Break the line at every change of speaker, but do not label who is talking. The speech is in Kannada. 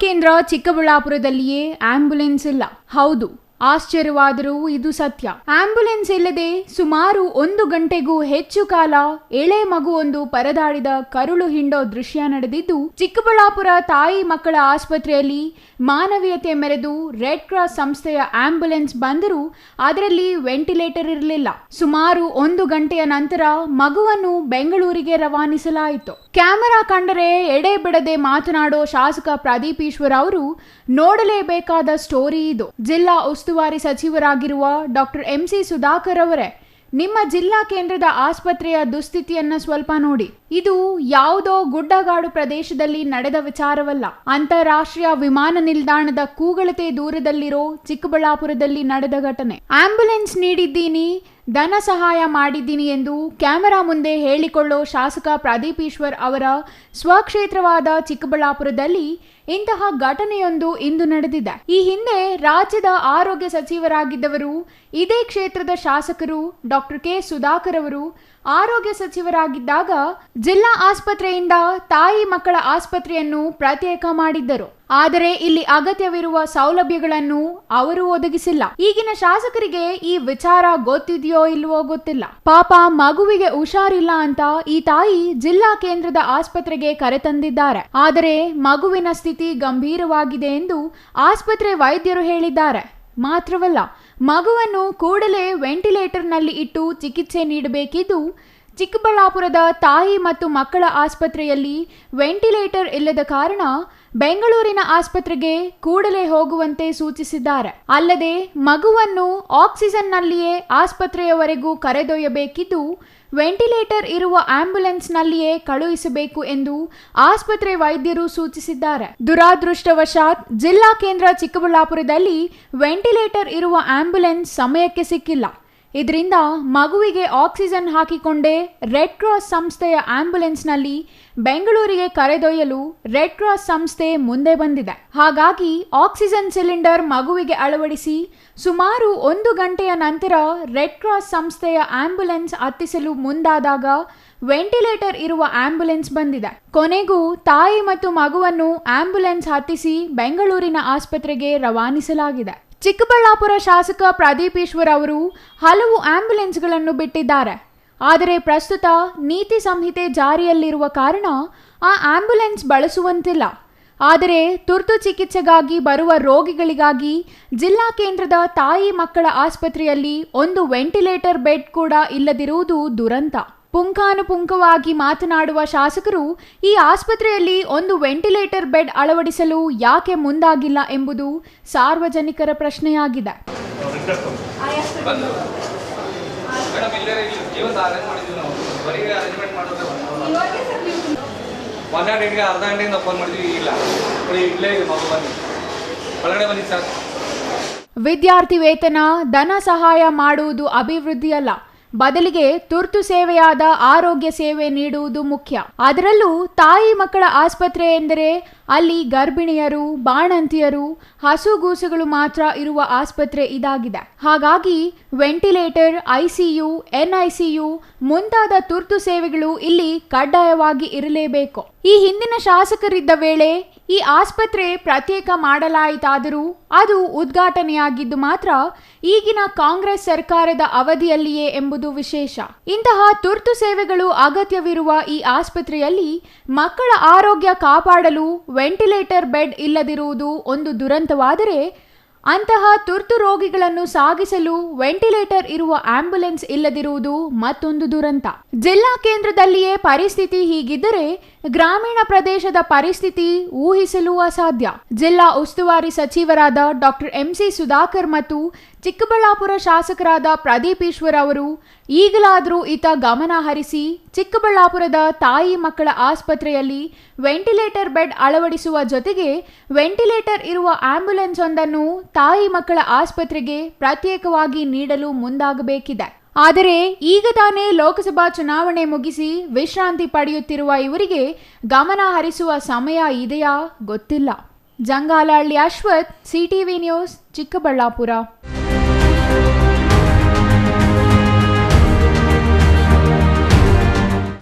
ಕೇಂದ್ರ ಚಿಕ್ಕಬಳ್ಳಾಪುರದಲ್ಲಿಯೇ ಆಂಬ್ಯುಲೆನ್ಸ್ ಇಲ್ಲ. ಹೌದು, ಆಶ್ಚರ್ಯವಾದರೂ ಇದು ಸತ್ಯ. ಆಂಬ್ಯುಲೆನ್ಸ್ ಇಲ್ಲದೆ ಸುಮಾರು 1 ಗಂಟೆಗೂ ಹೆಚ್ಚು ಕಾಲ ಎಳೆ ಮಗುವೊಂದು ಪರದಾಡಿದ ಕರುಳು ಹಿಂಡೋ ದೃಶ್ಯ ನಡೆದಿದ್ದು, ಚಿಕ್ಕಬಳ್ಳಾಪುರ ತಾಯಿ ಮಕ್ಕಳ ಆಸ್ಪತ್ರೆಯಲ್ಲಿ ಮಾನವೀಯತೆ ಮೆರೆದು ರೆಡ್ ಕ್ರಾಸ್ ಸಂಸ್ಥೆಯ ಆಂಬ್ಯುಲೆನ್ಸ್ ಬಂದರೂ ಅದರಲ್ಲಿ ವೆಂಟಿಲೇಟರ್ ಇರಲಿಲ್ಲ. ಸುಮಾರು 1 ಗಂಟೆಯ ನಂತರ ಮಗುವನ್ನು ಬೆಂಗಳೂರಿಗೆ ರವಾನಿಸಲಾಯಿತು. ಕ್ಯಾಮೆರಾ ಕಂಡರೆ ಎಡೆ ಬಿಡದೆ ಮಾತನಾಡೋ ಶಾಸಕ ಪ್ರದೀಪ್ ಈಶ್ವರ್ ಅವರು ನೋಡಲೇಬೇಕಾದ ಸ್ಟೋರಿ ಇದು. ಜಿಲ್ಲಾ ಉಸ್ತುವಾರಿ ಸಚಿವರಾಗಿರುವ ಡಾಕ್ಟರ್ MC ಸುಧಾಕರ್ ಅವರೇ, ನಿಮ್ಮ ಜಿಲ್ಲಾ ಕೇಂದ್ರದ ಆಸ್ಪತ್ರೆಯ ದುಸ್ಥಿತಿಯನ್ನ ಸ್ವಲ್ಪ ನೋಡಿ. ಇದು ಯಾವುದೋ ಗುಡ್ಡಗಾಡು ಪ್ರದೇಶದಲ್ಲಿ ನಡೆದ ವಿಚಾರವಲ್ಲ. ಅಂತಾರಾಷ್ಟ್ರೀಯ ವಿಮಾನ ನಿಲ್ದಾಣದ ಕೂಗಳತೆ ದೂರದಲ್ಲಿರೋ ಚಿಕ್ಕಬಳ್ಳಾಪುರದಲ್ಲಿ ನಡೆದ ಘಟನೆ. ಆಂಬ್ಯುಲೆನ್ಸ್ ನೀಡಿದ್ದೀನಿ, ಧನ ಸಹಾಯ ಮಾಡಿದ್ದೀನಿ ಎಂದು ಕ್ಯಾಮೆರಾ ಮುಂದೆ ಹೇಳಿಕೊಳ್ಳೋ ಶಾಸಕ ಪ್ರದೀಪ್ ಈಶ್ವರ್ ಅವರ ಸ್ವಕ್ಷೇತ್ರವಾದ ಚಿಕ್ಕಬಳ್ಳಾಪುರದಲ್ಲಿ ಇಂತಹ ಘಟನೆಯೊಂದು ಇಂದು ನಡೆದಿದೆ. ಈ ಹಿಂದೆ ರಾಜ್ಯದ ಆರೋಗ್ಯ ಸಚಿವರಾಗಿದ್ದವರು, ಇದೇ ಕ್ಷೇತ್ರದ ಶಾಸಕರು ಡಾಕ್ಟರ್ K ಸುಧಾಕರ್ ಅವರು ಆರೋಗ್ಯ ಸಚಿವರಾಗಿದ್ದಾಗ ಜಿಲ್ಲಾ ಆಸ್ಪತ್ರೆಯಿಂದ ತಾಯಿ ಮಕ್ಕಳ ಆಸ್ಪತ್ರೆಯನ್ನು ಪ್ರತ್ಯೇಕ ಮಾಡಿದ್ದರು. ಆದರೆ ಇಲ್ಲಿ ಅಗತ್ಯವಿರುವ ಸೌಲಭ್ಯಗಳನ್ನು ಅವರು ಒದಗಿಸಿಲ್ಲ. ಈಗಿನ ಶಾಸಕರಿಗೆ ಈ ವಿಚಾರ ಗೊತ್ತಿದೆಯೋ ಇಲ್ವೋ ಗೊತ್ತಿಲ್ಲ. ಪಾಪ ಮಗುವಿಗೆ ಹುಷಾರಿಲ್ಲ ಅಂತ ಈ ತಾಯಿ ಜಿಲ್ಲಾ ಕೇಂದ್ರದ ಆಸ್ಪತ್ರೆಗೆ ಕರೆತಂದಿದ್ದಾರೆ. ಆದರೆ ಮಗುವಿನ ಸ್ಥಿತಿ ಗಂಭೀರವಾಗಿದೆ ಎಂದು ಆಸ್ಪತ್ರೆ ವೈದ್ಯರು ಹೇಳಿದ್ದಾರೆ. ಮಾತ್ರವಲ್ಲ, ಮಗುವನ್ನು ಕೂಡಲೇ ವೆಂಟಿಲೇಟರ್ನಲ್ಲಿ ಇಟ್ಟು ಚಿಕಿತ್ಸೆ ನೀಡಬೇಕಿದ್ದು, ಚಿಕ್ಕಬಳ್ಳಾಪುರದ ತಾಯಿ ಮತ್ತು ಮಕ್ಕಳ ಆಸ್ಪತ್ರೆಯಲ್ಲಿ ವೆಂಟಿಲೇಟರ್ ಇಲ್ಲದ ಕಾರಣ ಬೆಂಗಳೂರಿನ ಆಸ್ಪತ್ರೆಗೆ ಕೂಡಲೇ ಹೋಗುವಂತೆ ಸೂಚಿಸಿದ್ದಾರೆ. ಅಲ್ಲದೆ ಮಗುವನ್ನು ಆಕ್ಸಿಜನ್ನಲ್ಲಿಯೇ ಆಸ್ಪತ್ರೆಯವರೆಗೂ ಕರೆದೊಯ್ಯಬೇಕಿದ್ದು, ವೆಂಟಿಲೇಟರ್ ಇರುವ ಆಂಬ್ಯುಲೆನ್ಸ್ನಲ್ಲಿಯೇ ಕಳುಹಿಸಬೇಕು ಎಂದು ಆಸ್ಪತ್ರೆ ವೈದ್ಯರು ಸೂಚಿಸಿದ್ದಾರೆ. ದುರಾದೃಷ್ಟವಶಾತ್ ಜಿಲ್ಲಾ ಕೇಂದ್ರ ಚಿಕ್ಕಬಳ್ಳಾಪುರದಲ್ಲಿ ವೆಂಟಿಲೇಟರ್ ಇರುವ ಆಂಬ್ಯುಲೆನ್ಸ್ ಸಮಯಕ್ಕೆ ಸಿಕ್ಕಿಲ್ಲ. ಇದರಿಂದ ಮಗುವಿಗೆ ಆಕ್ಸಿಜನ್ ಹಾಕಿಕೊಂಡೇ ರೆಡ್ ಕ್ರಾಸ್ ಸಂಸ್ಥೆಯ ಆಂಬ್ಯುಲೆನ್ಸ್ನಲ್ಲಿ ಬೆಂಗಳೂರಿಗೆ ಕರೆದೊಯ್ಯಲು ರೆಡ್ ಕ್ರಾಸ್ ಸಂಸ್ಥೆ ಮುಂದೆ ಬಂದಿದೆ. ಹಾಗಾಗಿ ಆಕ್ಸಿಜನ್ ಸಿಲಿಂಡರ್ ಮಗುವಿಗೆ ಅಳವಡಿಸಿ ಸುಮಾರು 1 ಗಂಟೆಯ ನಂತರ ರೆಡ್ ಕ್ರಾಸ್ ಸಂಸ್ಥೆಯ ಆಂಬ್ಯುಲೆನ್ಸ್ ಹತ್ತಿಸಲು ಮುಂದಾದಾಗ ವೆಂಟಿಲೇಟರ್ ಇರುವ ಆಂಬ್ಯುಲೆನ್ಸ್ ಬಂದಿದೆ. ಕೊನೆಗೂ ತಾಯಿ ಮತ್ತು ಮಗುವನ್ನು ಆಂಬ್ಯುಲೆನ್ಸ್ ಹತ್ತಿಸಿ ಬೆಂಗಳೂರಿನ ಆಸ್ಪತ್ರೆಗೆ ರವಾನಿಸಲಾಗಿದೆ. ಚಿಕ್ಕಬಳ್ಳಾಪುರ ಶಾಸಕ ಪ್ರದೀಪ್ ಈಶ್ವರ್ ಅವರು ಹಲವು ಆಂಬ್ಯುಲೆನ್ಸ್ಗಳನ್ನು ಬಿಟ್ಟಿದ್ದಾರೆ. ಆದರೆ ಪ್ರಸ್ತುತ ನೀತಿ ಸಂಹಿತೆ ಜಾರಿಯಲ್ಲಿರುವ ಕಾರಣ ಆ ಆಂಬ್ಯುಲೆನ್ಸ್ ಬಳಸುವಂತಿಲ್ಲ. ಆದರೆ ತುರ್ತು ಚಿಕಿತ್ಸೆಗಾಗಿ ಬರುವ ರೋಗಿಗಳಿಗಾಗಿ ಜಿಲ್ಲಾ ಕೇಂದ್ರದ ತಾಯಿ ಮಕ್ಕಳ ಆಸ್ಪತ್ರೆಯಲ್ಲಿ 1 ವೆಂಟಿಲೇಟರ್ ಬೆಡ್ ಕೂಡ ಇಲ್ಲದಿರುವುದು ದುರಂತ. ಪುಂಖಾನುಪುಂಖವಾಗಿ ಮಾತನಾಡುವ ಶಾಸಕರು ಈ ಆಸ್ಪತ್ರೆಯಲ್ಲಿ 1 ವೆಂಟಿಲೇಟರ್ ಬೆಡ್ ಅಳವಡಿಸಲು ಯಾಕೆ ಮುಂದಾಗಿಲ್ಲ ಎಂಬುದು ಸಾರ್ವಜನಿಕರ ಪ್ರಶ್ನೆಯಾಗಿದೆ. ವಿದ್ಯಾರ್ಥಿ ವೇತನ, ಧನ ಸಹಾಯ ಮಾಡುವುದು ಅಭಿವೃದ್ಧಿಯಲ್ಲ, ಬದಲಿಗೆ ತುರ್ತು ಸೇವೆಯಾದ ಆರೋಗ್ಯ ಸೇವೆ ನೀಡುವುದು ಮುಖ್ಯ. ಅದರಲ್ಲೂ ತಾಯಿ ಮಕ್ಕಳ ಆಸ್ಪತ್ರೆ ಎಂದರೆ ಅಲ್ಲಿ ಗರ್ಭಿಣಿಯರು, ಬಾಣಂತಿಯರು, ಹಸುಗೂಸುಗಳು ಮಾತ್ರ ಇರುವ ಆಸ್ಪತ್ರೆ ಇದಾಗಿದೆ. ಹಾಗಾಗಿ ವೆಂಟಿಲೇಟರ್, ICU, NICU ಮುಂತಾದ ತುರ್ತು ಸೇವೆಗಳು ಇಲ್ಲಿ ಕಡ್ಡಾಯವಾಗಿ ಇರಲೇಬೇಕು. ಈ ಹಿಂದಿನ ಶಾಸಕರಿದ್ದ ವೇಳೆ ಈ ಆಸ್ಪತ್ರೆ ಪ್ರತ್ಯೇಕ ಮಾಡಲಾಯಿತಾದರೂ ಅದು ಉದ್ಘಾಟನೆಯಾಗಿದ್ದು ಮಾತ್ರ ಈಗಿನ ಕಾಂಗ್ರೆಸ್ ಸರ್ಕಾರದ ಅವಧಿಯಲ್ಲಿಯೇ ಎಂಬುದು ವಿಶೇಷ. ಇಂತಹ ತುರ್ತು ಸೇವೆಗಳು ಅಗತ್ಯವಿರುವ ಈ ಆಸ್ಪತ್ರೆಯಲ್ಲಿ ಮಕ್ಕಳ ಆರೋಗ್ಯ ಕಾಪಾಡಲು ವೆಂಟಿಲೇಟರ್ ಬೆಡ್ ಇಲ್ಲದಿರುವುದು ಒಂದು ದುರಂತವಾದರೆ, ಅಂತಹ ತುರ್ತು ರೋಗಿಗಳನ್ನು ಸಾಗಿಸಲು ವೆಂಟಿಲೇಟರ್ ಇರುವ ಆಂಬ್ಯುಲೆನ್ಸ್ ಇಲ್ಲದಿರುವುದು ಮತ್ತೊಂದು ದುರಂತ. ಜಿಲ್ಲಾ ಕೇಂದ್ರದಲ್ಲಿಯೇ ಪರಿಸ್ಥಿತಿ ಹೀಗಿದ್ದರೆ ಗ್ರಾಮೀಣ ಪ್ರದೇಶದ ಪರಿಸ್ಥಿತಿ ಊಹಿಸಲು ಅಸಾಧ್ಯ. ಜಿಲ್ಲಾ ಉಸ್ತುವಾರಿ ಸಚಿವರಾದ ಡಾಕ್ಟರ್ MC ಸುಧಾಕರ್ ಮತ್ತು ಚಿಕ್ಕಬಳ್ಳಾಪುರ ಶಾಸಕರಾದ ಪ್ರದೀಪ್ ಈಶ್ವರ್ ಅವರು ಈಗಲಾದರೂ ಈತ ಗಮನ ಹರಿಸಿ ಚಿಕ್ಕಬಳ್ಳಾಪುರದ ತಾಯಿ ಮಕ್ಕಳ ಆಸ್ಪತ್ರೆಯಲ್ಲಿ ವೆಂಟಿಲೇಟರ್ ಬೆಡ್ ಅಳವಡಿಸುವ ಜೊತೆಗೆ ವೆಂಟಿಲೇಟರ್ ಇರುವ ಆಂಬ್ಯುಲೆನ್ಸ್ ಒಂದನ್ನು ತಾಯಿ ಮಕ್ಕಳ ಆಸ್ಪತ್ರೆಗೆ ಪ್ರತ್ಯೇಕವಾಗಿ ನೀಡಲು ಮುಂದಾಗಬೇಕಿದೆ. ಆದರೆ ಈಗ ತಾನೇ ಲೋಕಸಭಾ ಚುನಾವಣೆ ಮುಗಿಸಿ ವಿಶ್ರಾಂತಿ ಪಡೆಯುತ್ತಿರುವ ಇವರಿಗೆ ಗಮನ ಹರಿಸುವ ಸಮಯ ಇದೆಯಾ ಗೊತ್ತಿಲ್ಲ. Jangalahalli Ashwath, CTV news, Chikkaballapur.